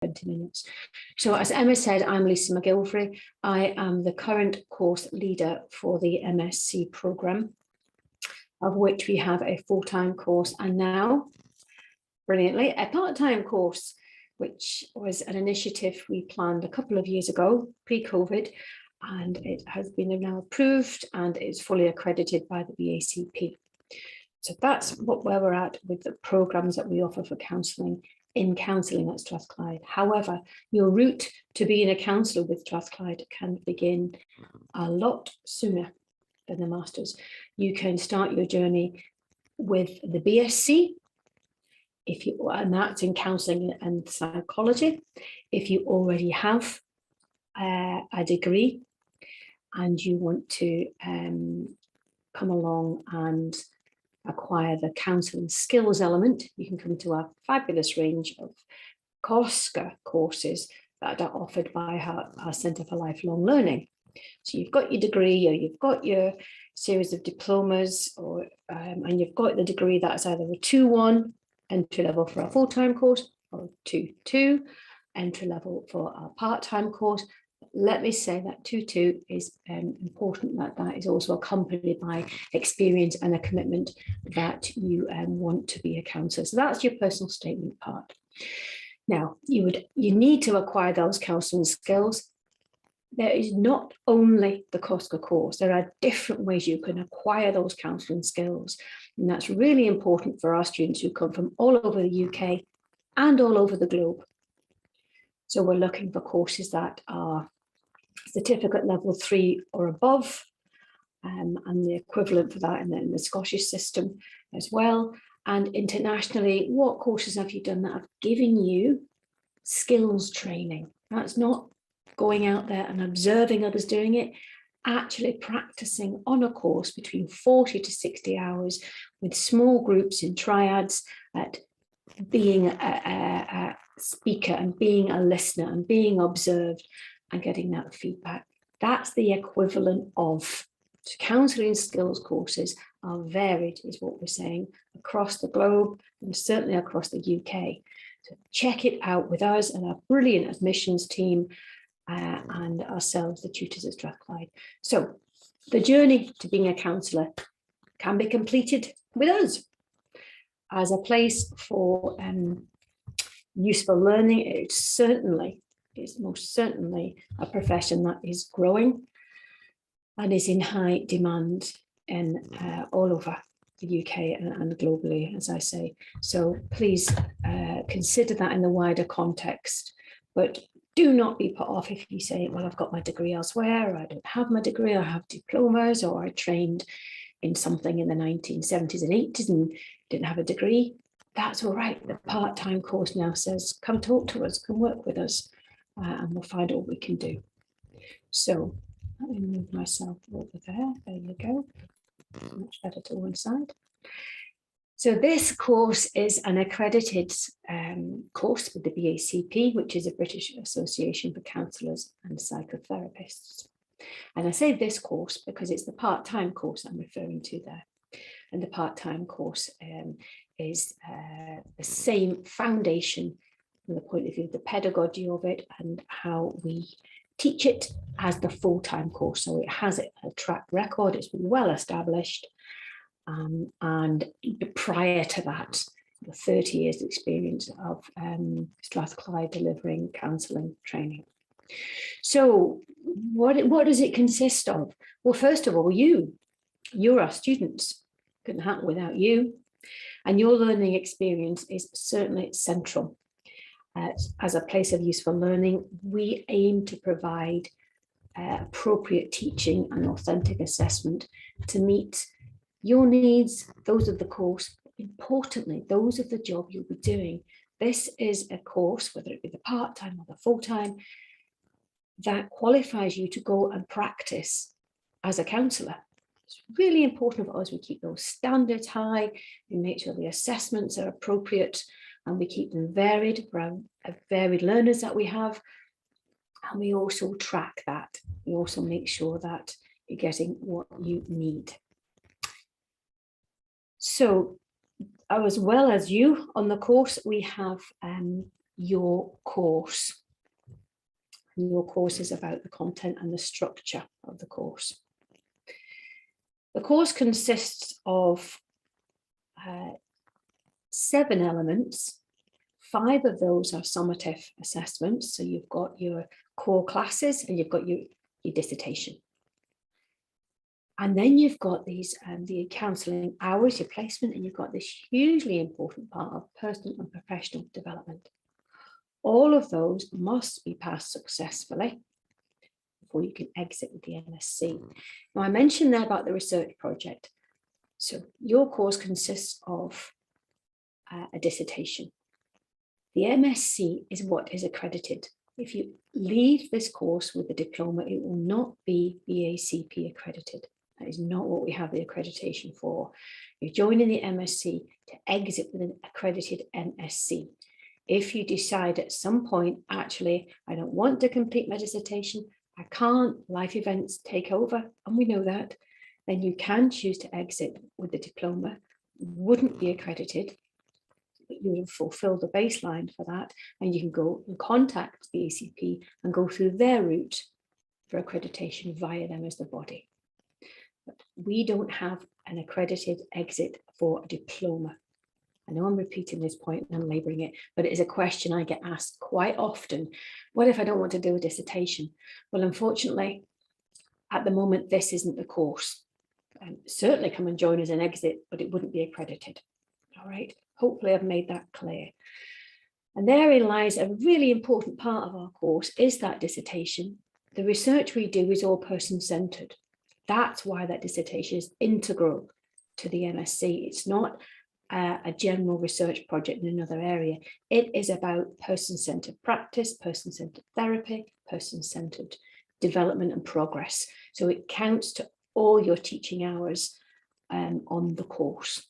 20 minutes. So as Emma said, I'm Lisa McGilvray. I am the current course leader for the MSc programme, of which we have a full-time course and now, brilliantly, a part-time course, which was an initiative we planned a couple of years ago, pre-COVID, and it has been now approved and is fully accredited by the BACP. So that's where we're at with the programmes that we offer for counselling in counselling at Strathclyde. However, your route to being a counsellor with Strathclyde can begin a lot sooner than the Masters. You can start your journey with the BSc, and that's in counselling and psychology. If you already have a degree and you want to come along and acquire the counselling skills element, you can come to our fabulous range of COSCA courses that are offered by our Centre for Lifelong Learning. So you've got your degree, or you've got your series of diplomas, and you've got the degree that's either a 2-1 entry level for a full-time course, or 2-2 entry level for a part-time course. Let me say that 2-2 is important, that is also accompanied by experience and a commitment that you want to be a counsellor. So that's your personal statement part. Now, you need to acquire those counselling skills. There is not only the COSCA course, there are different ways you can acquire those counselling skills. And that's really important for our students who come from all over the UK and all over the globe. So we're looking for courses that are certificate level 3 or above, and the equivalent for that in the Scottish system as well. And internationally, what courses have you done that have given you skills training? That's not going out there and observing others doing it, actually practicing on a course between 40 to 60 hours with small groups in triads, at being a speaker and being a listener and being observed and getting that feedback. That's the equivalent of counselling skills courses are varied, is what we're saying, across the globe and certainly across the UK. So check it out with us and our brilliant admissions team and ourselves, the tutors at Strathclyde. So the journey to being a counsellor can be completed with us as a place for useful learning. It certainly is most certainly a profession that is growing and is in high demand in all over the UK and globally, as I say. So please consider that in the wider context, but do not be put off if you say, well, I've got my degree elsewhere, or I don't have my degree, I have diplomas, or I trained in something in the 1970s and 80s and didn't have a degree. That's all right. The part-time course now says, come talk to us, come work with us, and we'll find out what we can do. So let me move myself over there. There you go. Much better to one side. So this course is an accredited course with the BACP, which is a British Association for Counsellors and Psychotherapists. And I say this course because it's the part-time course I'm referring to there. And the part-time course is the same foundation from the point of view of the pedagogy of it and how we teach it as the full-time course. So it has a track record, it's been well established. And prior to that, 30 years experience of Strathclyde delivering counselling training. So what does it consist of? Well, first of all, you're our students. Couldn't happen without you. And your learning experience is certainly central. As a place of useful learning, we aim to provide appropriate teaching and authentic assessment to meet your needs, those of the course, importantly, those of the job you'll be doing. This is a course, whether it be the part-time or the full-time, that qualifies you to go and practice as a counsellor. It's really important for us we keep those standards high, we make sure the assessments are appropriate, and we keep them varied for our varied learners that we have. And we also track that. We also make sure that you're getting what you need. So as well as you on the course, we have your course. And your course is about the content and the structure of the course. The course consists of 7 elements. 5 of those are summative assessments. So you've got your core classes and you've got your dissertation. And then you've got these the counselling hours, your placement, and you've got this hugely important part of personal and professional development. All of those must be passed successfully before you can exit with the MSc. Now, I mentioned there about the research project. So your course consists of a dissertation. The MSc is what is accredited. If you leave this course with a diploma, it will not be BACP accredited. That is not what we have the accreditation for. You're joining the MSc to exit with an accredited MSc. If you decide at some point, actually, I don't want to complete my dissertation, I can't, life events take over, and we know that, then you can choose to exit with the diploma. Wouldn't be accredited, but you will fulfill the baseline for that, and you can go and contact the ACP and go through their route for accreditation via them as the body. But we don't have an accredited exit for a diploma. I know I'm repeating this point and I'm labouring it, but it is a question I get asked quite often. What if I don't want to do a dissertation? Well, unfortunately, at the moment, this isn't the course. Certainly come and join as an exit, but it wouldn't be accredited. All right, hopefully I've made that clear. And therein lies a really important part of our course is that dissertation. The research we do is all person-centred. That's why that dissertation is integral to the MSc. It's not a general research project in another area. It is about person-centred practice, person-centred therapy, person-centred development and progress. So it counts to all your teaching hours on the course.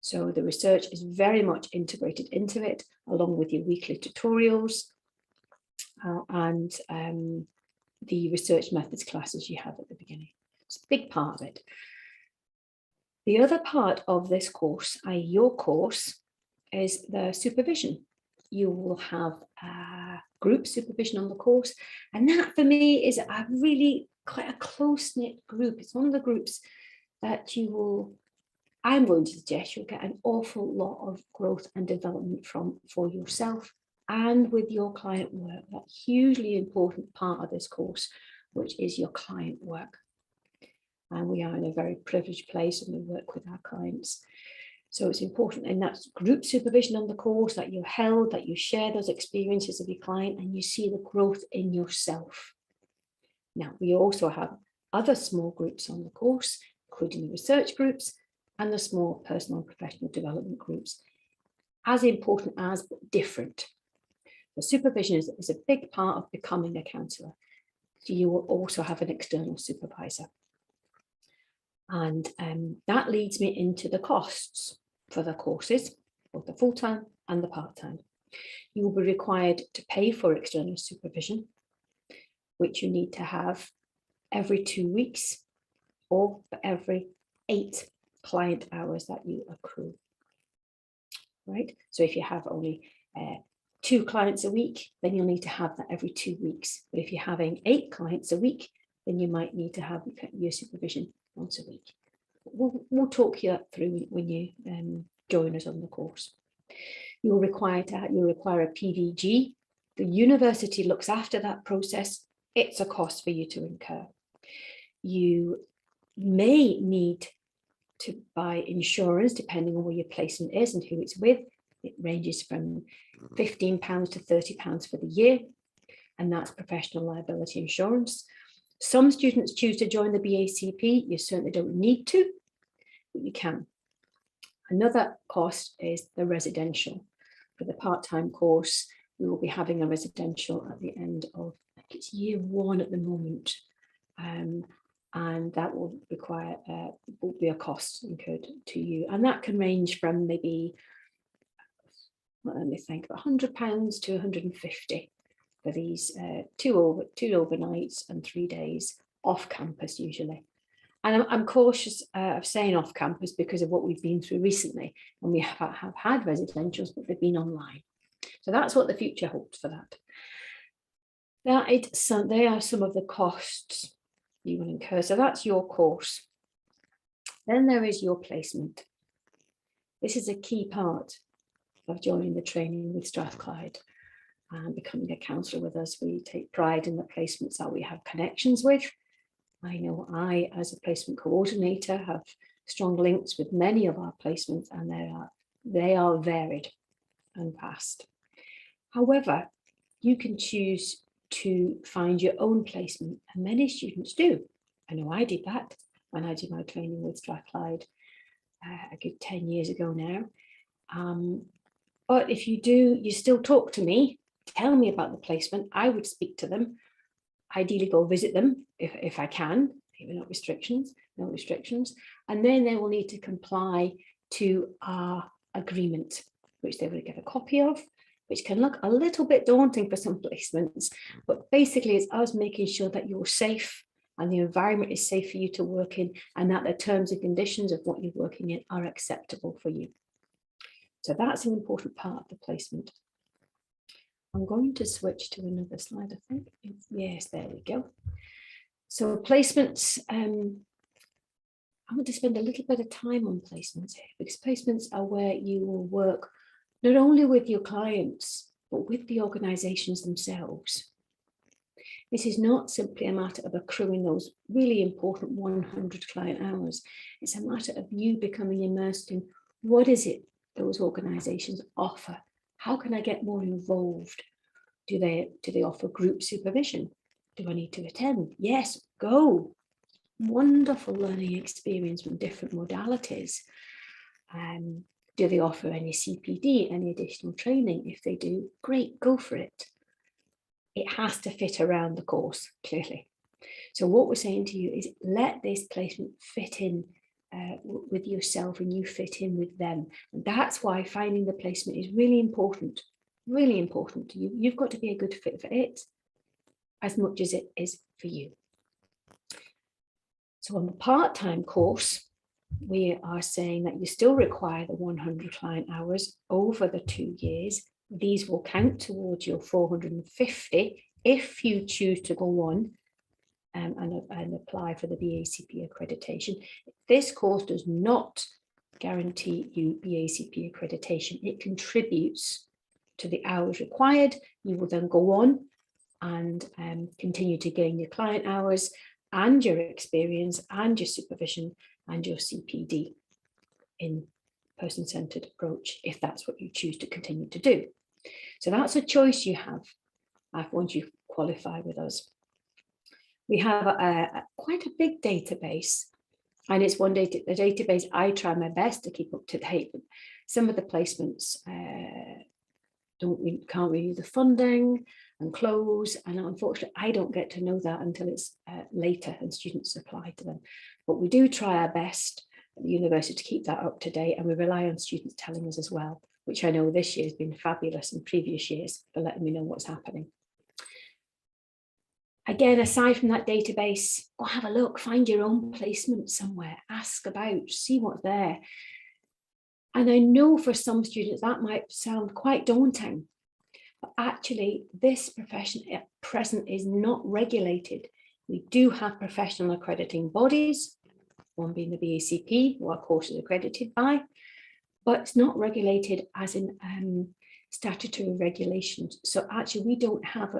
So the research is very much integrated into it, along with your weekly tutorials and the research methods classes you have at the beginning. It's a big part of it. The other part of this course, i.e. your course, is the supervision. You will have group supervision on the course, and that for me is a really quite a close-knit group. It's one of the groups that I'm going to suggest you'll get an awful lot of growth and development from for yourself and with your client work. That hugely important part of this course, which is your client work. And we are in a very privileged place and we work with our clients. So it's important, and that's group supervision on the course, that you're held, that you share those experiences of your client and you see the growth in yourself. Now, we also have other small groups on the course, including the research groups and the small personal and professional development groups, as important as, but different. The supervision is a big part of becoming a counsellor. So you will also have an external supervisor. And that leads me into the costs for the courses, both the full-time and the part-time. You will be required to pay for external supervision, which you need to have every 2 weeks or for every 8 client hours that you accrue. Right? So if you have only 2 clients a week, then you'll need to have that every 2 weeks. But if you're having 8 clients a week, then you might need to have your supervision once a week. We'll talk you through when you join us on the course. You'll require a PVG. The university looks after that process. It's a cost for you to incur. You may need to buy insurance depending on where your placement is and who it's with. It ranges from £15 to £30 for the year, and that's professional liability insurance. Some students choose to join the BACP. You certainly don't need to, but you can. Another cost is the residential. For the part-time course, we will be having a residential at the end of, I think it's year 1 at the moment, and that will require will be a cost incurred to you, and that can range from maybe, let me think, £100 to £150 for these 2 overnights and 3 days off campus usually. And I'm cautious of saying off campus because of what we've been through recently, and we have had residentials, but they've been online. So that's what the future holds for that. They are some of the costs you will incur. So that's your course. Then there is your placement. This is a key part of joining the training with Strathclyde and becoming a counsellor with us. We take pride in the placements that we have connections with. I know I, as a placement coordinator, have strong links with many of our placements, and they are varied and vast. However, you can choose to find your own placement, and many students do. I know I did that when I did my training with Strathclyde a good 10 years ago now. But if you do, you still talk to me, tell me about the placement. I would speak to them, ideally go visit them if I can, no restrictions, and then they will need to comply to our agreement, which they will get a copy of, which can look a little bit daunting for some placements, but basically it's us making sure that you're safe and the environment is safe for you to work in, and that the terms and conditions of what you're working in are acceptable for you. So that's an important part of the placement. I'm going to switch to another slide, I think. Yes, there we go. So placements, I want to spend a little bit of time on placements here, because placements are where you will work not only with your clients, but with the organisations themselves. This is not simply a matter of accruing those really important 100 client hours. It's a matter of you becoming immersed in what is it those organisations offer. How can I get more involved? Do they offer group supervision? Do I need to attend? Yes, go. Wonderful learning experience from different modalities. Do they offer any CPD, any additional training? If they do, great, go for it. It has to fit around the course, clearly. So what we're saying to you is let this placement fit in with yourself, and you fit in with them. And that's why finding the placement is really important, really important. You've got to be a good fit for it as much as it is for you. So on the part-time course, we are saying that you still require the 100 client hours over the 2 years. These will count towards your 450 if you choose to go on and apply for the BACP accreditation. This course does not guarantee you BACP accreditation. It contributes to the hours required. You will then go on and continue to gain your client hours and your experience and your supervision and your CPD in person-centered approach, if that's what you choose to continue to do. So that's a choice you have once you qualify with us. We have quite a big database, and it's a database I try my best to keep up to date. But some of the placements can't renew the funding and close, and unfortunately I don't get to know that until it's later and students apply to them. But we do try our best at the university to keep that up to date, and we rely on students telling us as well, which I know this year has been fabulous in previous years for letting me know what's happening. Again, aside from that database, go have a look, find your own placement somewhere, ask about, see what's there. And I know for some students that might sound quite daunting, but actually this profession at present is not regulated. We do have professional accrediting bodies, one being the BACP, who our course is accredited by, but it's not regulated as in statutory regulations. So actually we don't have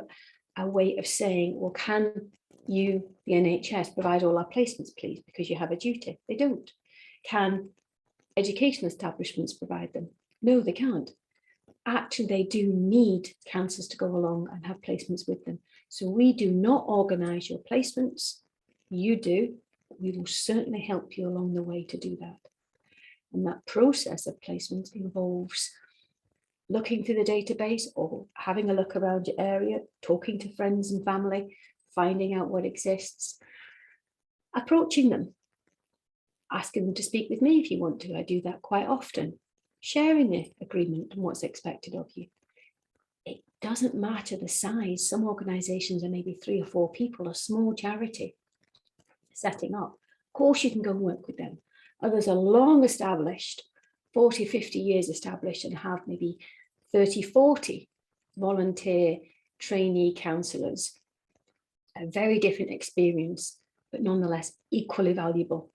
a way of saying, well, can you, the NHS, provide all our placements, please, because you have a duty? They don't. Can educational establishments provide them? No, they can't. Actually, they do need counsellors to go along and have placements with them. So we do not organise your placements. You do. We will certainly help you along the way to do that. And that process of placement involves looking through the database or having a look around your area, talking to friends and family, finding out what exists, approaching them, asking them to speak with me if you want to. I do that quite often. Sharing the agreement and what's expected of you. It doesn't matter the size. Some organisations are maybe 3 or 4 people, a small charity setting up. Of course you can go and work with them. Others are long established, 40, 50 years established, and have maybe 30, 40 volunteer trainee counsellors. A very different experience, but nonetheless equally valuable.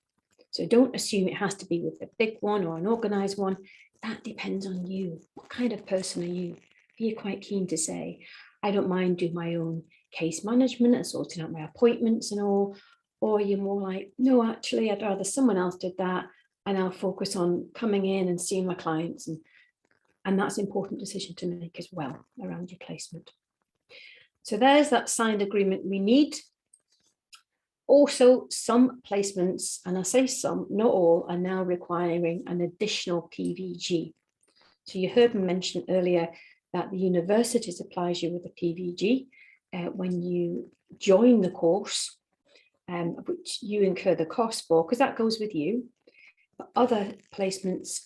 So don't assume it has to be with a big one or an organised one. That depends on you. What kind of person are you? Are you quite keen to say, I don't mind doing my own case management and sorting out my appointments and all? Or are you more like, no, actually, I'd rather someone else did that and I'll focus on coming in and seeing my clients. And that's an important decision to make as well around your placement. So there's that signed agreement we need. Also, some placements, and I say some, not all, are now requiring an additional PVG. So you heard me mention earlier that the university supplies you with a PVG when you join the course, which you incur the cost for, because that goes with you. But other placements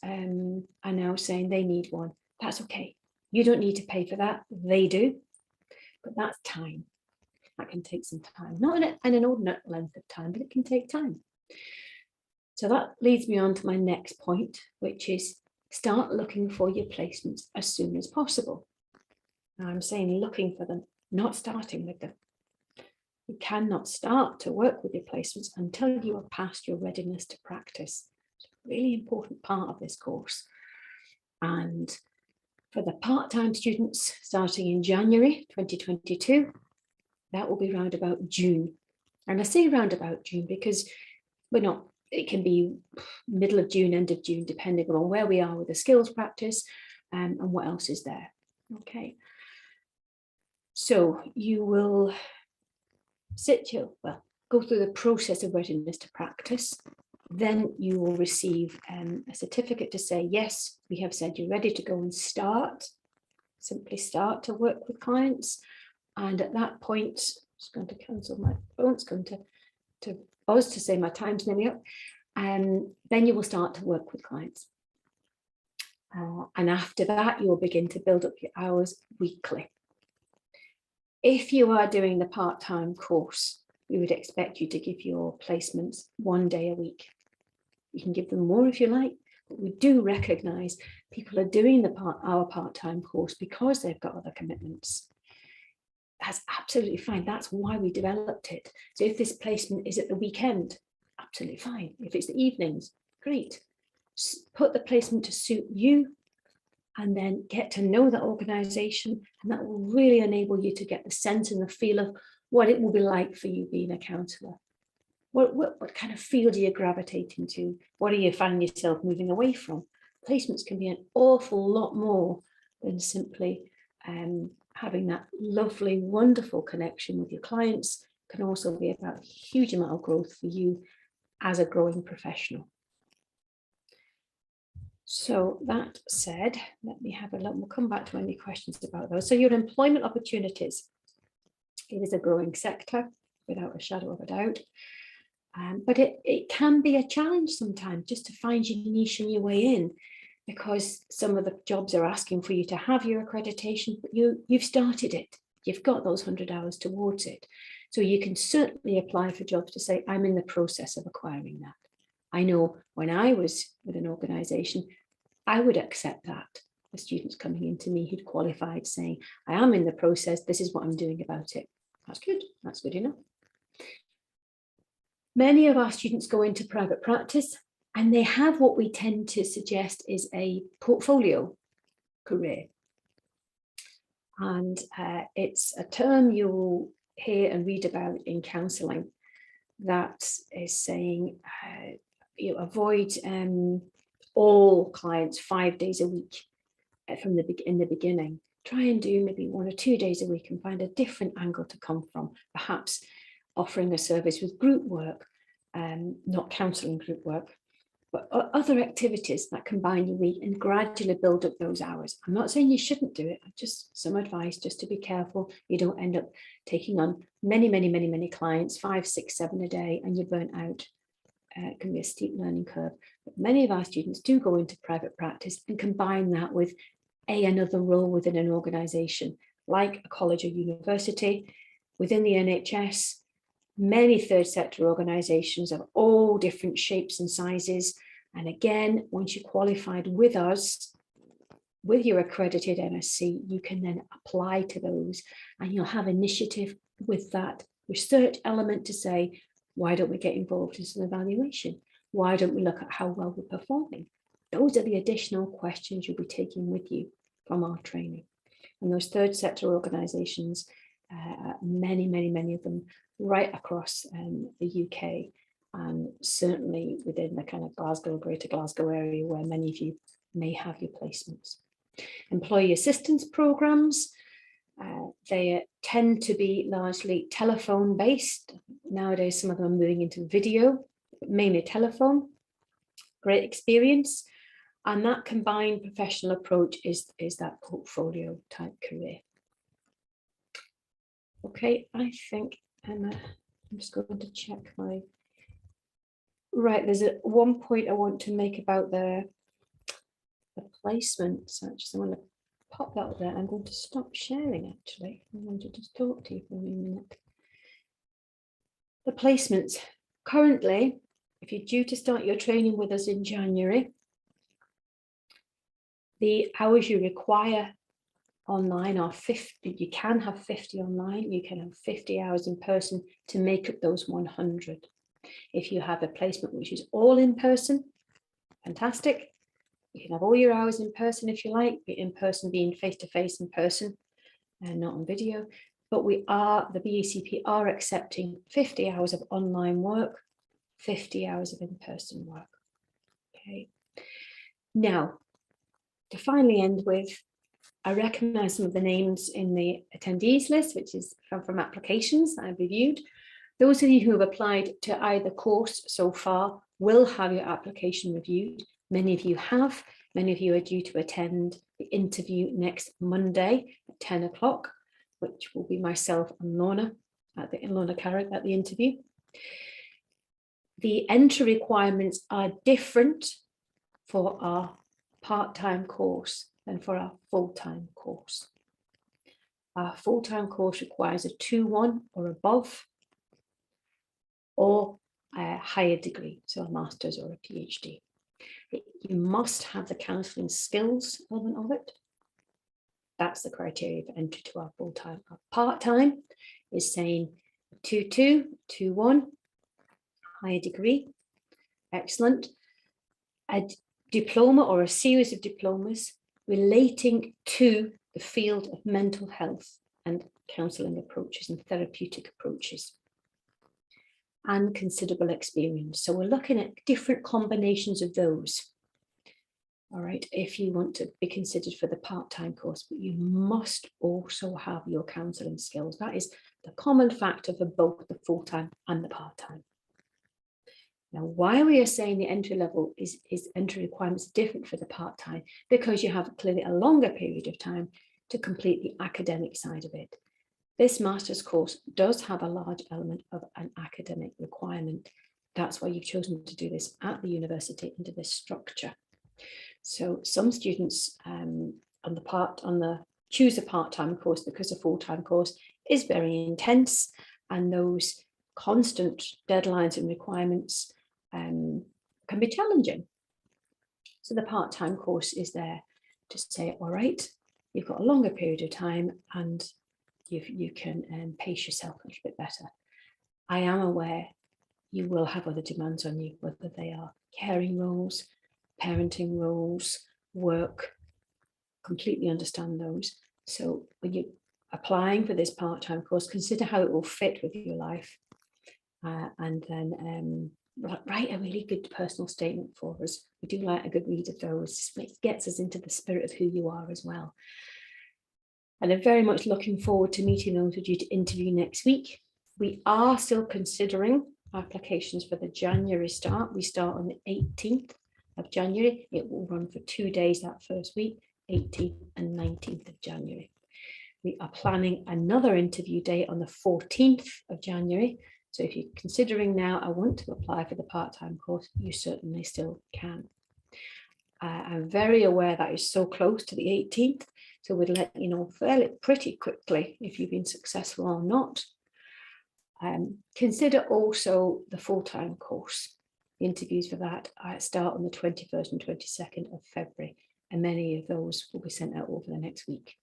are now saying they need one. That's okay. You don't need to pay for that. They do. But that's time. That can take some time, not an inordinate length of time, but it can take time. So that leads me on to my next point, which is start looking for your placements as soon as possible. Now I'm saying looking for them, not starting with them. You cannot start to work with your placements until you are past your readiness to practice. It's a really important part of this course. And for the part-time students starting in January 2022, that will be round about June. And I say round about June because it can be middle of June, end of June, depending on where we are with the skills practice and what else is there. Okay. So you will go through the process of readiness to practice. Then you will receive a certificate to say, yes, we have said you're ready to go and start. Simply start to work with clients. And at that point, I'm just going to cancel my phone. It's going to buzz to say my time's nearly up. And then you will start to work with clients. And after that, you will begin to build up your hours weekly. If you are doing the part-time course, we would expect you to give your placements 1 day a week. You can give them more if you like, but we do recognise people are doing our part-time course because they've got other commitments. That's absolutely fine. That's why we developed it. So if this placement is at the weekend, absolutely fine. If it's the evenings, great. Put the placement to suit you and then get to know that organisation, and that will really enable you to get the sense and the feel of what it will be like for you being a counsellor. What kind of field are you gravitating to? What are you finding yourself moving away from? Placements can be an awful lot more than simply having that lovely, wonderful connection with your clients. Can also be about a huge amount of growth for you as a growing professional. So that said, let me have a look. We'll come back to any questions about those. So your employment opportunities. It is a growing sector, without a shadow of a doubt. But it can be a challenge sometimes just to find your niche and your way in, because some of the jobs are asking for you to have your accreditation, but you've started it. You've got those 100 hours towards it. So you can certainly apply for jobs to say, I'm in the process of acquiring that. I know when I was with an organisation, I would accept that. The students coming into me who'd qualified saying, I am in the process, this is what I'm doing about it. That's good. That's good enough. Many of our students go into private practice and they have what we tend to suggest is a portfolio career. And it's a term you'll hear and read about in counselling that is saying you avoid all clients 5 days a week in the beginning. Try and do maybe 1 or 2 days a week and find a different angle to come from, perhaps offering a service with group work, not counselling group work, but other activities that combine your week and gradually build up those hours. I'm not saying you shouldn't do it, just some advice, just to be careful you don't end up taking on many clients, 5, 6, 7 a day, and you're burnt out. It can be a steep learning curve. But many of our students do go into private practice and combine that with another role within an organisation, like a college or university, within the NHS, many third sector organisations of all different shapes and sizes. And again, once you're qualified with us, with your accredited MSc, you can then apply to those, and you'll have initiative with that research element to say, why don't we get involved in some evaluation? Why don't we look at how well we're performing? Those are the additional questions you'll be taking with you from our training. And those third sector organisations, many of them right across the UK, and certainly within the kind of Glasgow, Greater Glasgow area, where many of you may have your placements. Employee assistance programs, they tend to be largely telephone based. Nowadays, some of them are moving into video, but mainly telephone. Great experience. And that combined professional approach is that portfolio type career. Okay, I think I'm just going to check my, right, there's one point I want to make about the placements. So I'm going to pop that up there. I'm going to stop sharing actually. I want to just talk to you for a minute. The placements. Currently, if you're due to start your training with us in January, the hours you require online are 50. You can have 50 online, you can have 50 hours in person to make up those 100. If you have a placement which is all in person, fantastic. You can have all your hours in person if you like, be in person being face-to-face in person and not on video. But the BACP are accepting 50 hours of online work, 50 hours of in-person work. Okay. Now, to finally end with, I recognise some of the names in the attendees list, which is from applications that I've reviewed. Those of you who have applied to either course so far will have your application reviewed. Many of you have. Many of you are due to attend the interview next Monday at 10 o'clock, which will be myself and Lorna Carrick at the interview. The entry requirements are different for our part-time course than for our full-time course. Our full-time course requires a 2-1 or above, or a higher degree, so a master's or a PhD. You must have the counselling skills element of it. That's the criteria for entry to our full-time. Our part-time is saying 2-2, 2-1, higher degree, excellent. A diploma or a series of diplomas relating to the field of mental health and counselling approaches and therapeutic approaches, and considerable experience. So we're looking at different combinations of those. All right, if you want to be considered for the part-time course, but you must also have your counselling skills. That is the common factor for both the full-time and the part-time. Now, why we are saying the entry level is entry requirements different for the part-time, because you have clearly a longer period of time to complete the academic side of it. This master's course does have a large element of an academic requirement. That's why you've chosen to do this at the university into this structure. So some students choose a part-time course because a full-time course is very intense, and those constant deadlines and requirements can be challenging. So the part-time course is there to say, all right, you've got a longer period of time and you can pace yourself a little bit better. I am aware you will have other demands on you, whether they are caring roles, parenting roles, work, completely understand those. So when you're applying for this part-time course, consider how it will fit with your life, and then write a really good personal statement for us. We do like a good read of those. It gets us into the spirit of who you are as well. And I'm very much looking forward to meeting those with you to interview next week. We are still considering applications for the January start. We start on the 18th of January. It will run for 2 days that first week, 18th and 19th of January. We are planning another interview date on the 14th of January. So if you're considering now, I want to apply for the part-time course, you certainly still can. I'm very aware that is so close to the 18th, so we'd let you know pretty quickly if you've been successful or not. Consider also the full-time course. The interviews for that start on the 21st and 22nd of February, and many of those will be sent out over the next week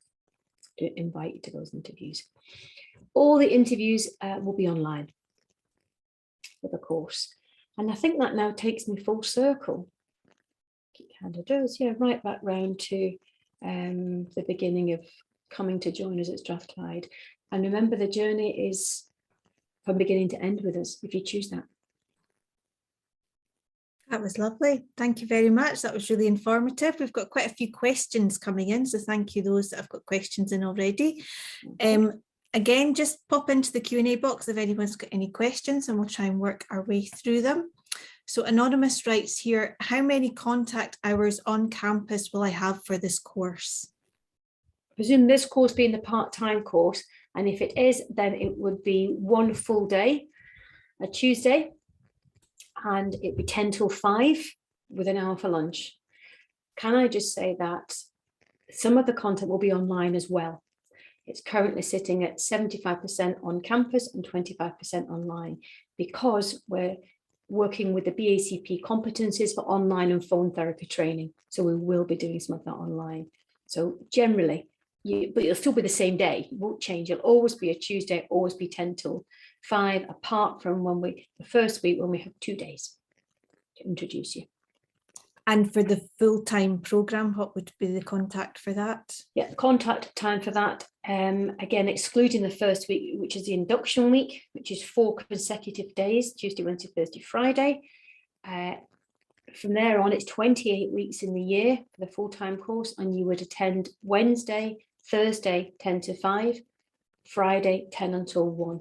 to invite you to those interviews. All the interviews will be online for the course. And I think that now takes me full circle. It kind of does, yeah, right back round to the beginning of coming to join us at Strathclyde. And remember, the journey is from beginning to end with us, if you choose that. That was lovely. Thank you very much. That was really informative. We've got quite a few questions coming in, so thank you those that have got questions in already. Okay. Again, just pop into the Q&A box if anyone's got any questions, and we'll try and work our way through them. So Anonymous writes here, how many contact hours on campus will I have for this course? I presume this course being the part-time course, and if it is, then it would be one full day, a Tuesday, and it'd be 10 till 5 with an hour for lunch. Can I just say that some of the content will be online as well. It's currently sitting at 75% on campus and 25% online, because we're working with the BACP competencies for online and phone therapy training. So we will be doing some of that online. So generally, but it'll still be the same day. It won't change. It'll always be a Tuesday, always be 10 till 5, apart from the first week when we have 2 days to introduce you. And for the full-time program, what would be the contact for that? Yeah, the contact time for that, again, excluding the first week, which is the induction week, which is 4 consecutive days, Tuesday, Wednesday, Thursday, Friday. From there on, it's 28 weeks in the year for the full-time course, and you would attend Wednesday, Thursday, 10 to 5, Friday, 10 until 1.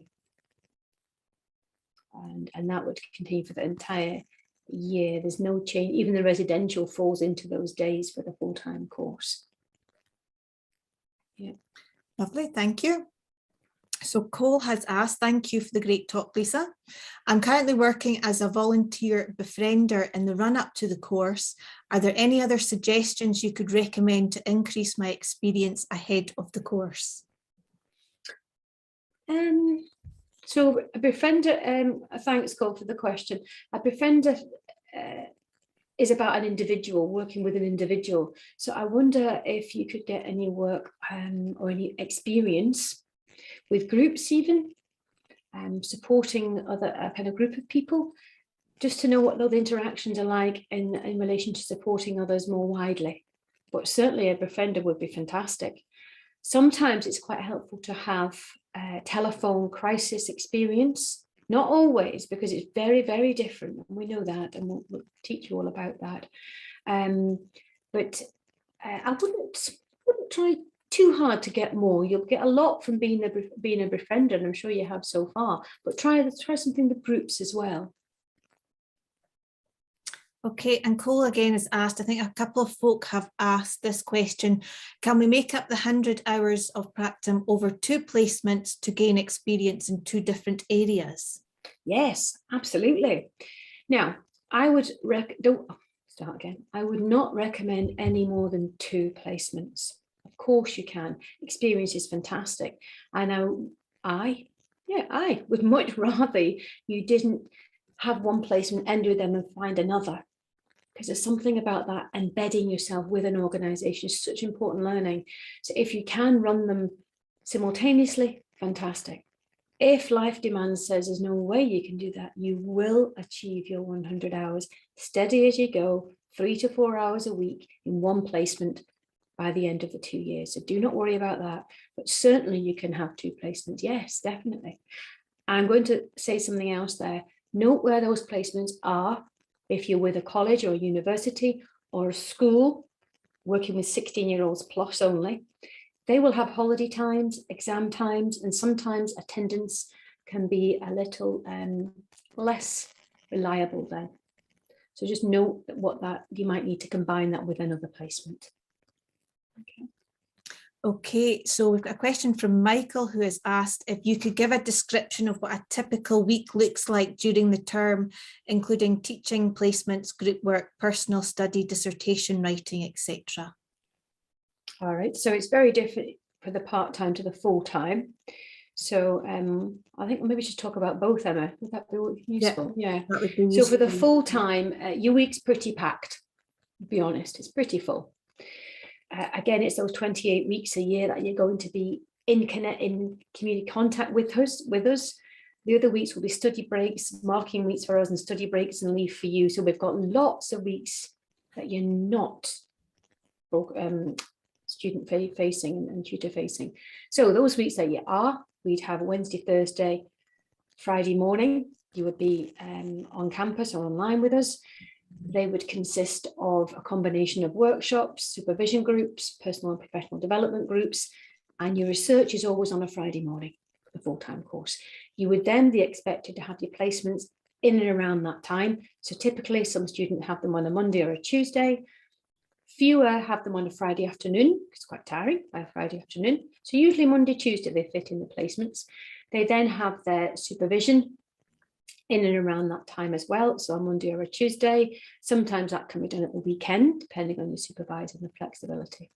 And that would continue for the entire year. There's no change. Even the residential falls into those days for the full-time course. Yeah. Lovely, thank you. So Cole has asked, thank you for the great talk, Lisa. I'm currently working as a volunteer befriender in the run-up to the course. Are there any other suggestions you could recommend to increase my experience ahead of the course? So a befriender, thanks Cole for the question. A befriender is about an individual, working with an individual. So I wonder if you could get any work or any experience with groups, even supporting other kind of group of people, just to know what those interactions are like in relation to supporting others more widely. But certainly a befriender would be fantastic. Sometimes it's quite helpful to have telephone crisis experience. Not always, because it's very, very different. And we know that, and we'll teach you all about that. But I wouldn't try too hard to get more. You'll get a lot from being a befriender, and I'm sure you have so far. But try something with groups as well. Okay, and Cole again has asked, I think a couple of folk have asked this question, can we make up the 100 hours of practicum over 2 placements to gain experience in 2 different areas? Yes, absolutely. Now, I would not recommend any more than 2 placements. Of course you can. Experience is fantastic. And I would much rather you didn't have one placement, end with them and find another. Because there's something about that embedding yourself with an organization is such important learning. So if you can run them simultaneously, fantastic. If life demands says there's no way you can do that, you will achieve your 100 hours, steady as you go, 3 to 4 hours a week in one placement by the end of the 2 years. So do not worry about that. But certainly you can have 2 placements. Yes, definitely. I'm going to say something else there. Note where those placements are. If you're with a college or a university or a school working with 16-year-olds plus only, they will have holiday times, exam times, and sometimes attendance can be a little less reliable then. So just note that you might need to combine that with another placement. Okay. Okay, so we've got a question from Michael, who has asked if you could give a description of what a typical week looks like during the term, including teaching, placements, group work, personal study, dissertation writing, etc. All right, so it's very different for the part-time to the full-time. So I think maybe we should talk about both, Emma. Would that be useful? Yeah. That would be useful. So for the full-time, your week's pretty packed, to be honest, it's pretty full. again, it's those 28 weeks a year that you're going to be in community contact with us. The other weeks will be study breaks, marking weeks for us, and study breaks and leave for you. So we've got lots of weeks that you're not student facing and tutor facing. So those weeks that you are, we'd have Wednesday, Thursday, Friday morning. You would be on campus or online with us. They would consist of a combination of workshops, supervision groups, personal and professional development groups, and your research is always on a Friday morning, the full-time course. You would then be expected to have your placements in and around that time. So typically some students have them on a Monday or a Tuesday. Fewer have them on a Friday afternoon. It's quite tiring by a Friday afternoon. So usually Monday, Tuesday, they fit in the placements. They then have their supervision in and around that time as well. So on Monday or a Tuesday, sometimes that can be done at the weekend, depending on your supervisor and the flexibility.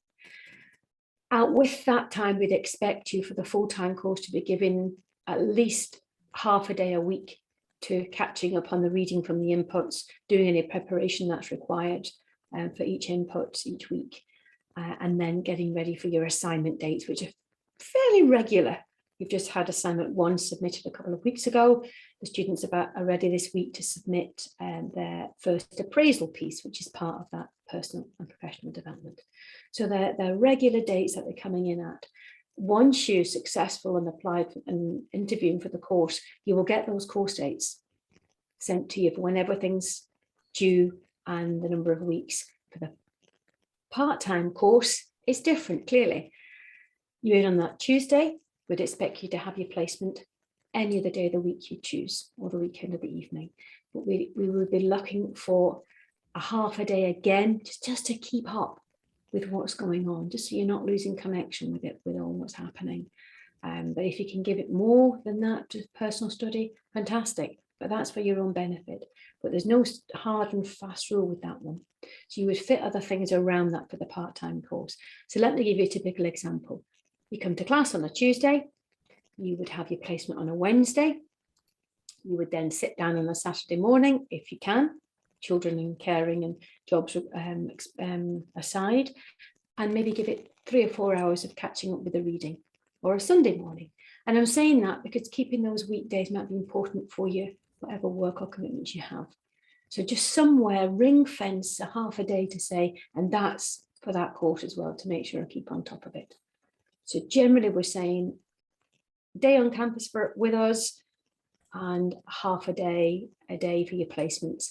Out with that time, we'd expect you for the full-time course to be given at least half a day a week to catching up on the reading from the inputs, doing any preparation that's required for each input each week, and then getting ready for your assignment dates, which are fairly regular. You've just had assignment 1 submitted a couple of weeks ago. The students are ready this week to submit their first appraisal piece, which is part of that personal and professional development. So they're regular dates that they're coming in at. Once you're successful and applied and interviewing for the course, you will get those course dates sent to you for when everything's due and the number of weeks. For the part-time course, it's different, clearly. You're in on that Tuesday. We'd expect you to have your placement any other day of the week you choose, or the weekend or the evening. But we would be looking for a half a day again, just to keep up with what's going on, just so you're not losing connection with it, with all what's happening. But if you can give it more than that to personal study, fantastic. But that's for your own benefit. But there's no hard and fast rule with that one. So you would fit other things around that for the part-time course. So let me give you a typical example. You come to class on a Tuesday, you would have your placement on a Wednesday. You would then sit down on a Saturday morning, if you can, children and caring and jobs aside, and maybe give it 3 or 4 hours of catching up with the reading, or a Sunday morning. And I'm saying that because keeping those weekdays might be important for you, whatever work or commitments you have. So just somewhere ring fence a half a day to say, and that's for that course as well, to make sure I keep on top of it. So generally we're saying day on campus with us and half a day for your placements.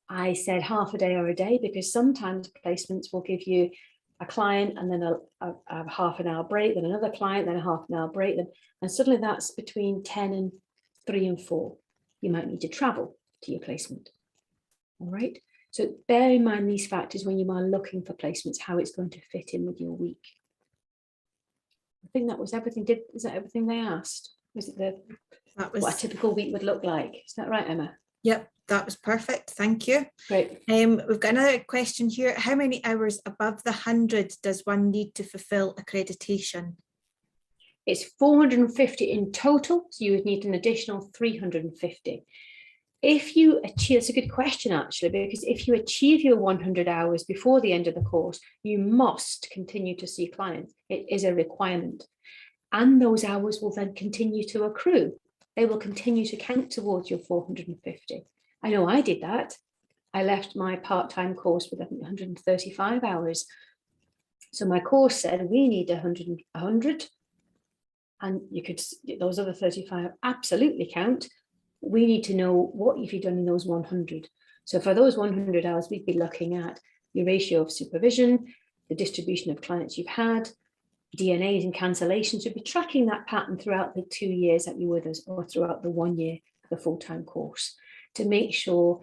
I said half a day or a day because sometimes placements will give you a client and then a half an hour break, then another client, then a half an hour break, and suddenly that's between 10 and 3 and 4. You might need to travel to your placement. All right. So bear in mind these factors when you are looking for placements, how it's going to fit in with your week. I think that was everything. Is that everything they asked? Was it what a typical week would look like? Is that right, Emma? Yep, that was perfect. Thank you. Great. We've got another question here. How many hours above the 100 does one need to fulfill accreditation? It's 450 in total, so you would need an additional 350. If you achieve, it's a good question actually, because if you achieve your 100 hours before the end of the course, you must continue to see clients. It is a requirement. And those hours will then continue to accrue. They will continue to count towards your 450. I know I did that. I left my part-time course with I think 135 hours. So my course said we need 100, and you could, those other 35 absolutely count. We need to know what have you done in those 100. So for those 100 hours, we'd be looking at your ratio of supervision, the distribution of clients you've had, DNAs and cancellations. You'd be tracking that pattern throughout the 2 years that you were with us, or throughout the 1 year of the full-time course, to make sure,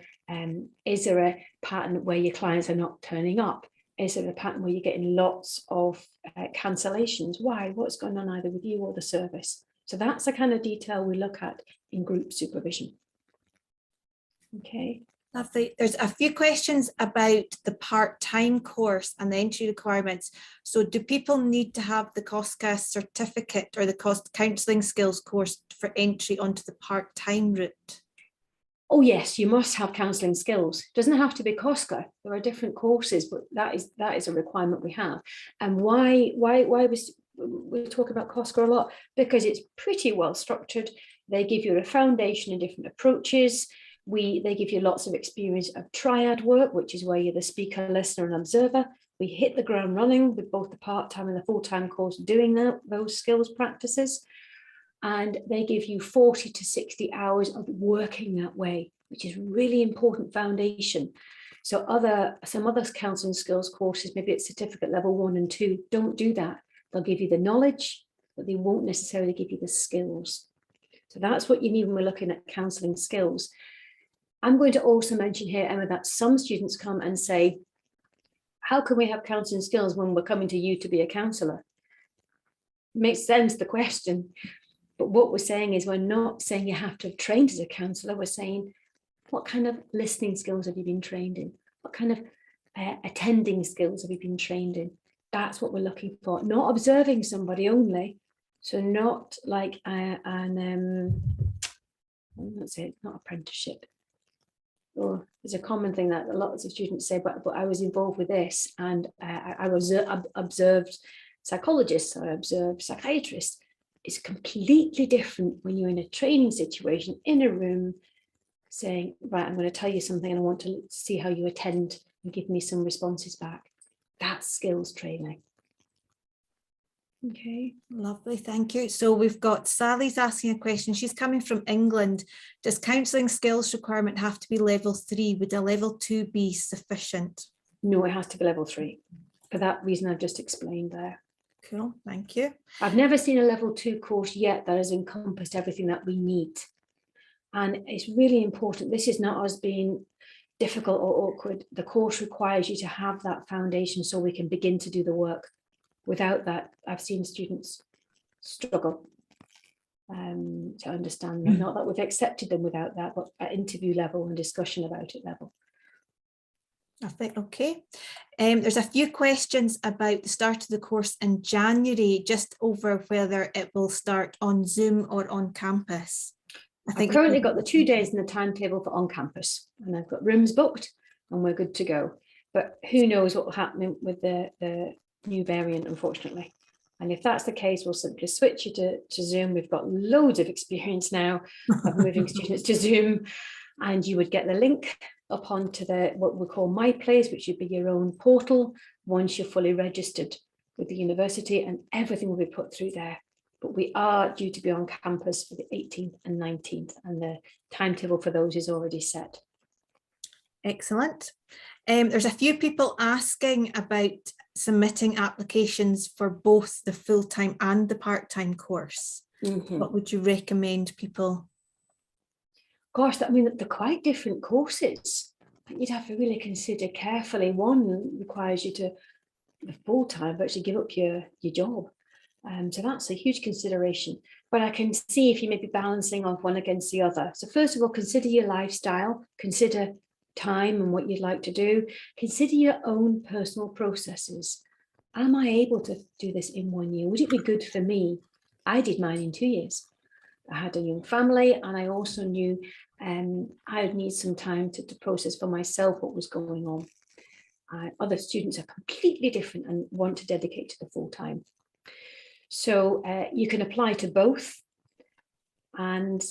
is there a pattern where your clients are not turning up? Is there a pattern where you're getting lots of cancellations? Why? What's going on either with you or the service? So that's the kind of detail we look at in group supervision. Okay. Lovely. There's a few questions about the part-time course and the entry requirements. So do people need to have the COSCA certificate or the counselling skills course for entry onto the part-time route? Oh yes, you must have counselling skills. It doesn't have to be COSCA. There are different courses, but that is a requirement we have. And why we talk about COSCA a lot? Because it's pretty well structured. They give you a foundation in different approaches. They give you lots of experience of triad work, which is where you're the speaker, listener, and observer. We hit the ground running with both the part-time and the full-time course doing those skills practices. And they give you 40 to 60 hours of working that way, which is really important foundation. So some other counselling skills courses, maybe it's certificate level 1 and 2, don't do that. They'll give you the knowledge, but they won't necessarily give you the skills. So that's what you need when we're looking at counselling skills. I'm going to also mention here, Emma, that some students come and say, how can we have counselling skills when we're coming to you to be a counsellor? Makes sense, the question. But what we're saying is, we're not saying you have to have trained as a counsellor. We're saying, what kind of listening skills have you been trained in? What kind of attending skills have you been trained in? That's what we're looking for, not observing somebody only. So not like let's say it's not apprenticeship. Or there's a common thing that lots of students say, but I was involved with this, and I observed psychologists, I observed psychiatrists. It's completely different when you're in a training situation in a room saying, right, I'm going to tell you something and I want to see how you attend and give me some responses back. That's skills training. Okay, lovely, thank you. So we've got Sally's asking a question. She's coming from England. Does counselling skills requirement have to be level 3? Would a level 2 be sufficient? No, it has to be level 3 for that reason I've just explained there. Cool, thank you. I've never seen a level 2 course yet that has encompassed everything that we need. And it's really important. This is not us being difficult or awkward. The course requires you to have that foundation so we can begin to do the work. Without that, I've seen students struggle to understand that. Not that we've accepted them without that, but at interview level and discussion about it level. I think, okay. There's a few questions about the start of the course in January, just over whether it will start on Zoom or on campus. I've currently got the 2 days in the timetable for on campus, and I've got rooms booked and we're good to go. But who knows what will happen with the new variant, unfortunately. And if that's the case, we'll simply switch you to Zoom. We've got loads of experience now of moving students to Zoom, and you would get the link up onto what we call My Place, which would be your own portal once you're fully registered with the university, and everything will be put through there. But we are due to be on campus for the 18th and 19th, and the timetable for those is already set. Excellent. There's a few people asking about submitting applications for both the full-time and the part-time course. What would you recommend people? Gosh, I mean, they're quite different courses. You'd have to really consider carefully. One requires you to, full-time, but actually give up your job. So that's a huge consideration. But I can see if you may be balancing off one against the other. So first of all, consider your lifestyle, consider time and what you'd like to do. Consider your own personal processes. Am I able to do this in 1 year? Would it be good for me? I did mine in 2 years. I had a young family, and I also knew I would need some time to process for myself what was going on. Other students are completely different and want to dedicate to the full-time. So you can apply to both, and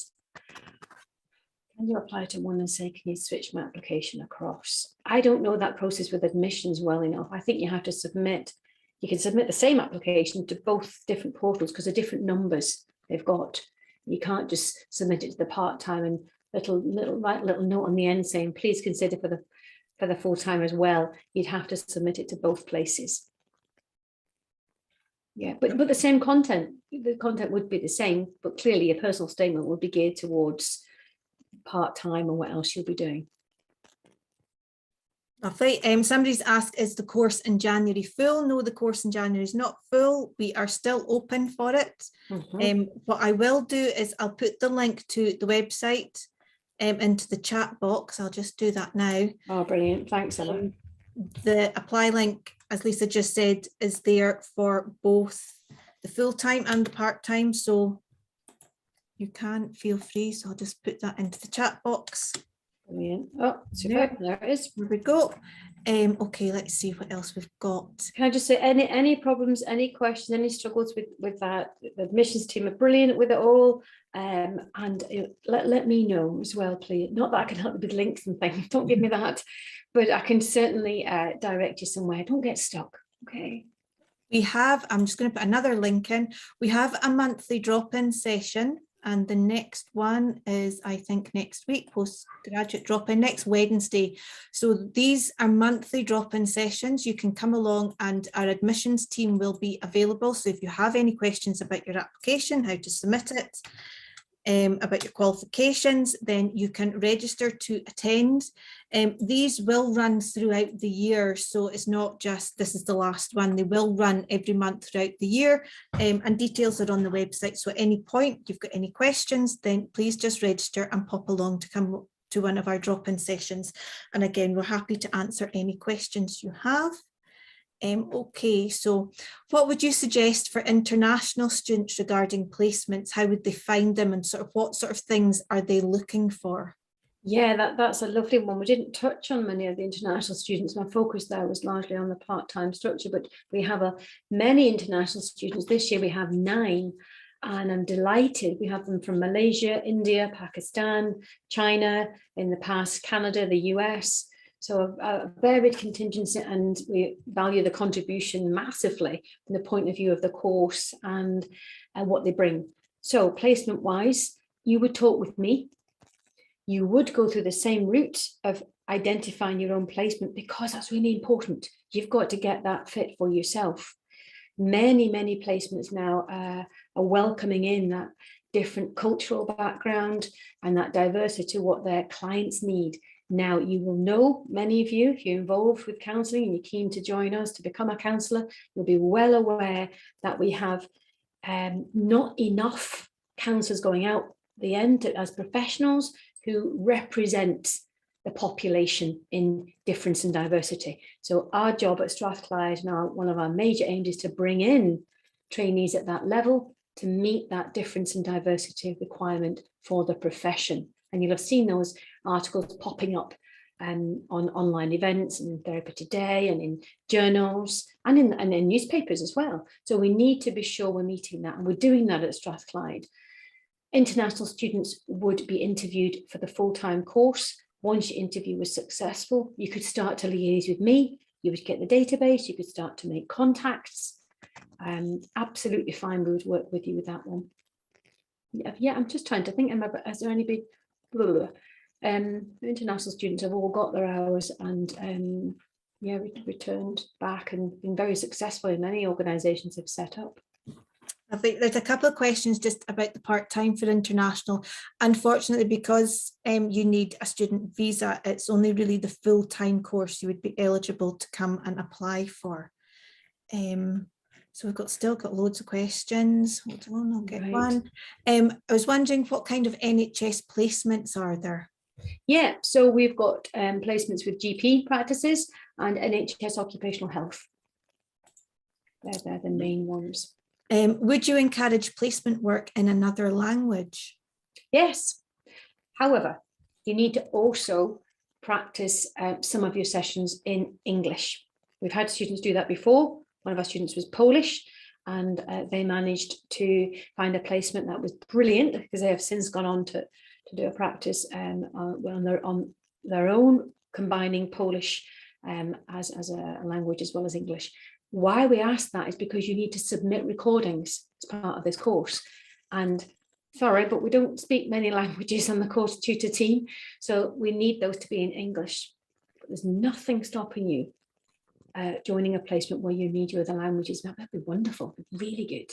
can you apply to one and say, can you switch my application across? I don't know that process with admissions well enough. I think you have to submit, you can submit the same application to both different portals because they're different numbers they've got. You can't just submit it to the part-time and write a little note on the end saying, please consider for the full-time as well. You'd have to submit it to both places. Yeah, but the same content, the content would be the same, but clearly your personal statement would be geared towards part-time and what else you'll be doing. Lovely. Somebody's asked, is the course in January full? No, the course in January is not full. We are still open for it. What I will do is I'll put the link to the website into the chat box. I'll just do that now. Oh, brilliant. Thanks, Emma. The apply link, as Lisa just said, is there for both the full-time and the part-time. So you can, feel free. So I'll just put that into the chat box. Brilliant. Oh, super. There it is. There we go. Okay, let's see what else we've got. Can I just say, any problems, any questions, any struggles with that? The admissions team are brilliant with it all. And let me know as well, please. Not that I can help you with links and things. Don't give me that, but I can certainly direct you somewhere. Don't get stuck. Okay. We have, I'm just going to put another link in. We have a monthly drop-in session, and the next one is, I think, next week, postgraduate drop-in, next Wednesday. So these are monthly drop-in sessions. You can come along and our admissions team will be available. So if you have any questions about your application, how to submit it, about your qualifications, then you can register to attend. These will run throughout the year, so it's not just this is the last one. They will run every month throughout the year, and details are on the website. So at any point you've got any questions, then please just register and pop along to come to one of our drop-in sessions. And again, we're happy to answer any questions you have. Okay, so what would you suggest for international students regarding placements? How would they find them, and sort of what sort of things are they looking for? Yeah, that's a lovely one. We didn't touch on many of the international students. My focus there was largely on the part-time structure, but we have many international students. This year we have 9, and I'm delighted. We have them from Malaysia, India, Pakistan, China, in the past Canada, the US. So a varied contingency, and we value the contribution massively from the point of view of the course and what they bring. So placement-wise, you would talk with me. You would go through the same route of identifying your own placement, because that's really important. You've got to get that fit for yourself. Many placements now are welcoming in that different cultural background and that diversity to what their clients need. Now, you will know, many of you, if you're involved with counselling and you're keen to join us to become a counsellor, you'll be well aware that we have not enough counsellors going out the end as professionals who represent the population in difference and diversity. So our job at Strathclyde, now one of our major aims, is to bring in trainees at that level to meet that difference and diversity requirement for the profession. And you'll have seen those articles popping up on online events and in Therapy Today and in journals and in newspapers as well. So we need to be sure we're meeting that, and we're doing that at Strathclyde. International students would be interviewed for the full-time course. Once your interview was successful, you could start to liaise with me. You would get the database, you could start to make contacts. Absolutely fine, we would work with you with that one. Yeah, I'm just trying to think, has there any big... international students have all got their hours and yeah, returned back and been very successful in many organisations have set up. I think there's a couple of questions just about the part-time for international. Unfortunately, because you need a student visa, it's only really the full-time course you would be eligible to come and apply for. So we've still got loads of questions. Hold on, I'll get one. I was wondering, what kind of NHS placements are there? Yeah, so we've got placements with GP practices and NHS occupational health. They're the main ones. Would you encourage placement work in another language? Yes. However, you need to also practice some of your sessions in English. We've had students do that before. One of our students was Polish, and they managed to find a placement that was brilliant, because they have since gone on to do a practice on their own, combining Polish as a language as well as English. Why we ask that is because you need to submit recordings as part of this course. And sorry, but we don't speak many languages on the course tutor team, so we need those to be in English. But there's nothing stopping you joining a placement where you need your other languages. That'd be wonderful, really good.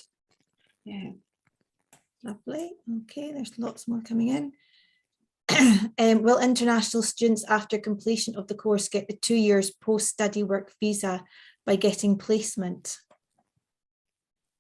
Yeah. Lovely. Okay, there's lots more coming in. Will international students after completion of the course get the 2 years post-study work visa by getting placement?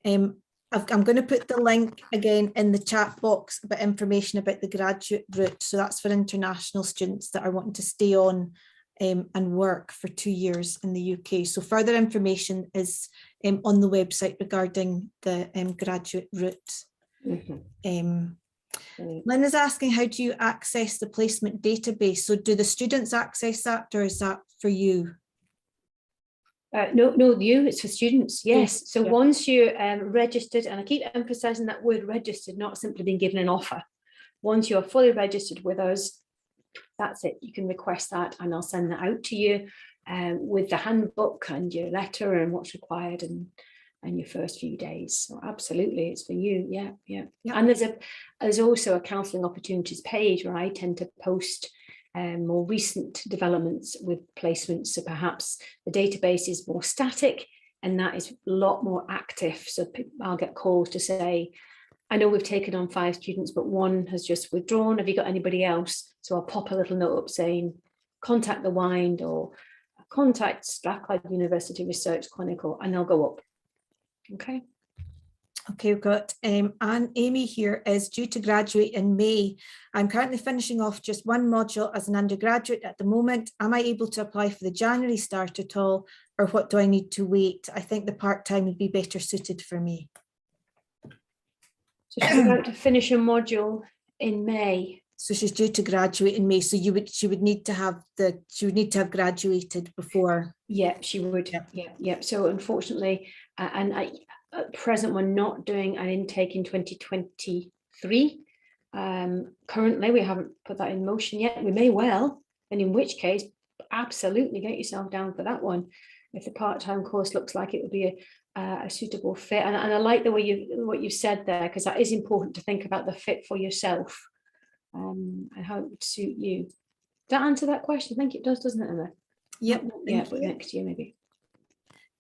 I'm going to put the link again in the chat box about information about the graduate route. So that's for international students that are wanting to stay on and work for 2 years in the UK. So further information is on the website regarding the graduate route. Mm-hmm. Lynn is asking, how do you access the placement database? So do the students access that, or is that for you? No, it's for students. Yes. So once you're registered, and I keep emphasizing that word registered, not simply being given an offer. Once you're fully registered with us, that's it. You can request that, and I'll send that out to you with the handbook and your letter and what's required and your first few days. So absolutely, it's for you. Yeah. And there's also a counselling opportunities page where I tend to post more recent developments with placements. So perhaps the database is more static and that is a lot more active. So I'll get calls to say, I know we've taken on 5 students, but 1 has just withdrawn. Have you got anybody else? So I'll pop a little note up saying, contact the Wind or contact Strathclyde University Research Clinical, and they'll go up. Okay. Okay, we've got and Amy here is due to graduate in May. I'm currently finishing off just 1 module as an undergraduate at the moment. Am I able to apply for the January start at all, or what do I need to wait? I think the part-time would be better suited for me. So she's about to finish a module in May. So she's due to graduate in May. So she would need to have graduated before. Yeah, she would. Yeah. So unfortunately, at present, we're not doing an intake in 2023. Currently, we haven't put that in motion yet. We may well, and in which case, absolutely get yourself down for that one. If the part-time course looks like it would be a suitable fit, and I like the way what you said there, because that is important to think about the fit for yourself and how it would suit you. Does that answer that question? I think it does, doesn't it, Emma? Yep. Yeah, but next year maybe.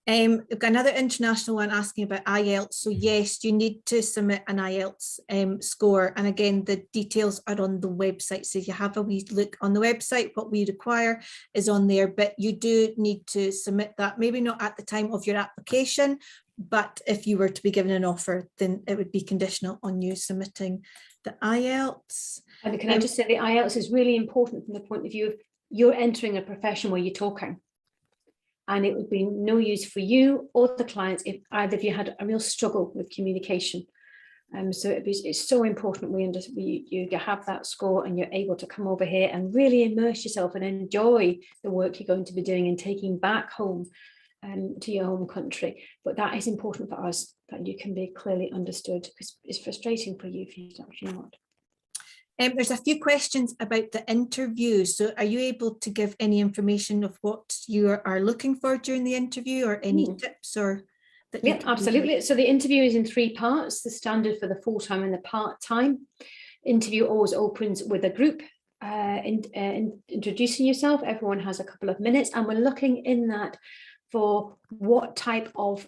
We've got another international one asking about IELTS. So yes, you need to submit an IELTS score. And again, the details are on the website. So if you have a wee look on the website, what we require is on there, but you do need to submit that, maybe not at the time of your application, but if you were to be given an offer, then it would be conditional on you submitting the IELTS. And can I just say the IELTS is really important from the point of view of you're entering a profession where you're talking. And it would be no use for you or the clients if either of you had a real struggle with communication. So it's so important you have that score and you're able to come over here and really immerse yourself and enjoy the work you're going to be doing and taking back home to your home country. But that is important for us, that you can be clearly understood, because it's frustrating for you if you're not. There's a few questions about the interview. So are you able to give any information of what you are looking for during the interview, or any tips or? Yeah, absolutely. So the interview is in 3 parts, the standard for the full-time and the part-time. Interview always opens with a group introducing yourself. Everyone has a couple of minutes, and we're looking in that for what type of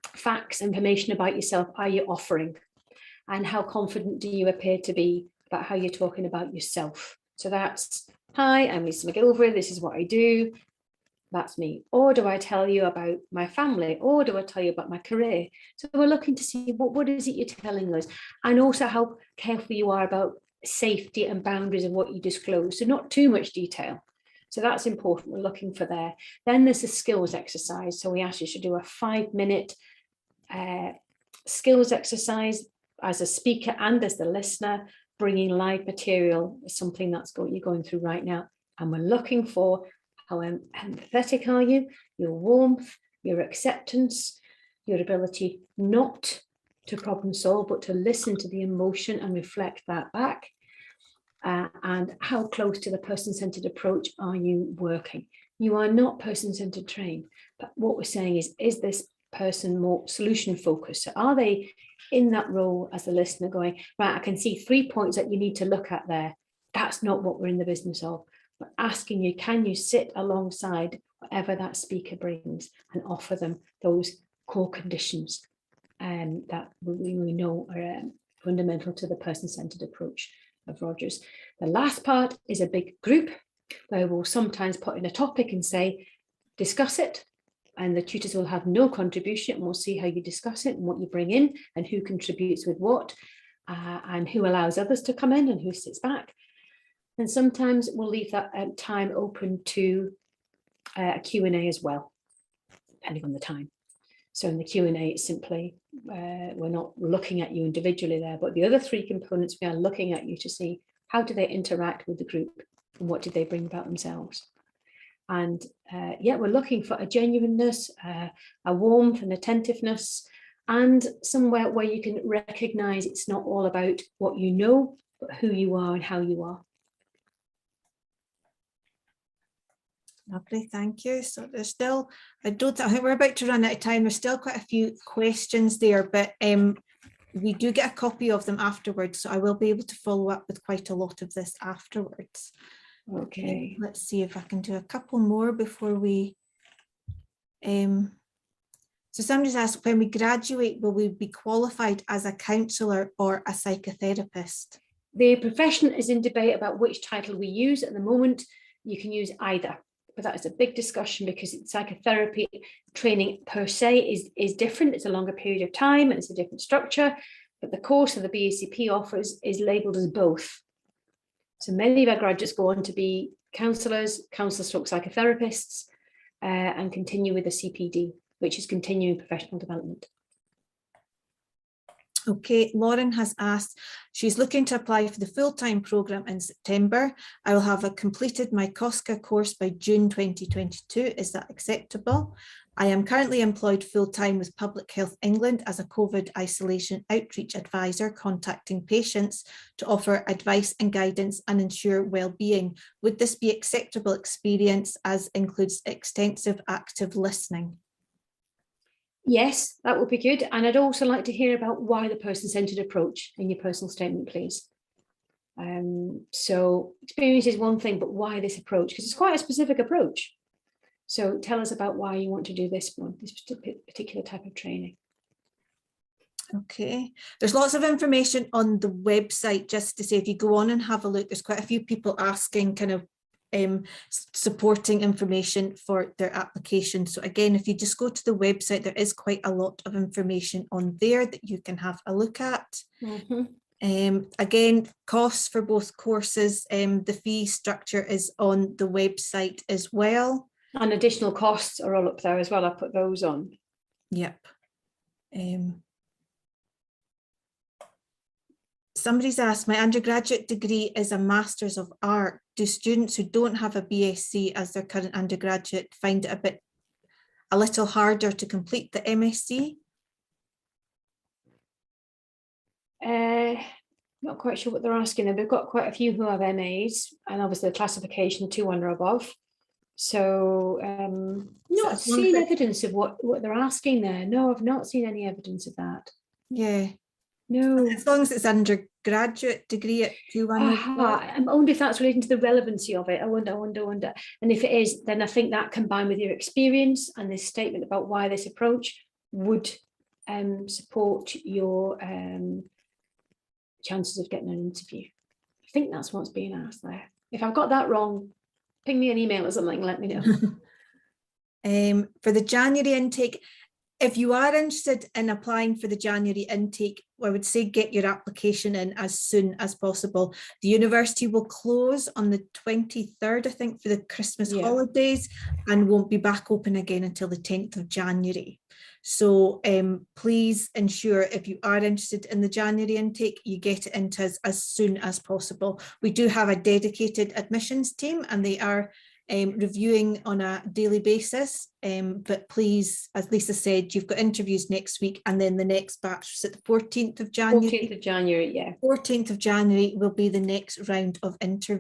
facts, information about yourself are you offering, and how confident do you appear to be about how you're talking about yourself. So that's, hi, I'm Lisa McGilvray, this is what I do, that's me. Or do I tell you about my family, or do I tell you about my career? So we're looking to see what is it you're telling us, and also how careful you are about safety and boundaries of what you disclose. So not too much detail. So that's important, we're looking for there. Then there's a skills exercise. So we ask you to do a 5-minute skills exercise as a speaker and as the listener. Bringing live material is something that's you're going through right now. And we're looking for how empathetic are you, your warmth, your acceptance, your ability not to problem solve, but to listen to the emotion and reflect that back. And how close to the person-centered approach are you working? You are not person-centered trained, but what we're saying is this person more solution focused? So are they in that role as a listener going, right, I can see 3 points that you need to look at there. That's not what we're in the business of. We're asking you, can you sit alongside whatever that speaker brings and offer them those core conditions that we know are fundamental to the person-centered approach of Rogers. The last part is a big group where we'll sometimes put in a topic and say, discuss it. And the tutors will have no contribution, and we'll see how you discuss it and what you bring in and who contributes with what and who allows others to come in and who sits back. And sometimes we'll leave that time open to a Q&A as well, depending on the time. So in the Q&A, it's simply, we're not looking at you individually there, but the other three components, we are looking at you to see how do they interact with the group and what did they bring about themselves. And yeah, we're looking for a genuineness, a warmth and attentiveness, and somewhere where you can recognize it's not all about what you know, but who you are and how you are. Lovely, thank you. So there's still, I think we're about to run out of time. There's still quite a few questions there, but we do get a copy of them afterwards. So I will be able to follow up with quite a lot of this afterwards. Okay. Let's see if I can do a couple more before we, so somebody's asked, when we graduate, will we be qualified as a counsellor or a psychotherapist? The profession is in debate about which title we use at the moment. You can use either, but that is a big discussion because psychotherapy training per se is different. It's a longer period of time and it's a different structure, but the course that the BACP offers is labelled as both. So many of our graduates go on to be counsellors, psychotherapists, and continue with the CPD, which is continuing professional development. Okay, Lauren has asked, she's looking to apply for the full-time programme in September. I will have completed my COSCA course by June 2022. Is that acceptable? I am currently employed full-time with Public Health England as a COVID isolation outreach advisor, contacting patients to offer advice and guidance and ensure well-being. Would this be acceptable experience as includes extensive active listening? Yes, that would be good. And I'd also like to hear about why the person-centred approach in your personal statement, please. So experience is one thing, but why this approach? Because it's quite a specific approach. So tell us about why you want to do this one, this particular type of training. Okay, there's lots of information on the website, just to say, if you go on and have a look, there's quite a few people asking kind of supporting information for their application. So again, if you just go to the website, there is quite a lot of information on there that you can have a look at. Mm-hmm. Again, costs for both courses, the fee structure is on the website as well. And additional costs are all up there as well. I put those on. Yep. Somebody's asked, my undergraduate degree is a Masters of Art. Do students who don't have a BSc as their current undergraduate find it a little harder to complete the MSc? Not quite sure what they're asking. We've got quite a few who have MAs, and obviously the classification 2 or above. So not seen evidence of what they're asking there. No, I've not seen any evidence of that. Yeah. No. As long as it's undergraduate degree at 2-1. I wonder if that's relating to the relevancy of it. I wonder. And if it is, then I think that combined with your experience and this statement about why this approach would support your chances of getting an interview. I think that's what's being asked there. If I've got that wrong, ping me an email or something, let me know. For the January intake, if you are interested in applying for the January intake, I would say get your application in as soon as possible. The university will close on the 23rd, I think, for the Christmas holidays, and won't be back open again until the 10th of January. So please ensure, if you are interested in the January intake, you get it into us as soon as possible. We do have a dedicated admissions team, and they are reviewing on a daily basis, but please, as Lisa said, you've got interviews next week, and then the next batch is at the 14th of January. 14th of January, yeah. 14th of January will be the next round of interviews.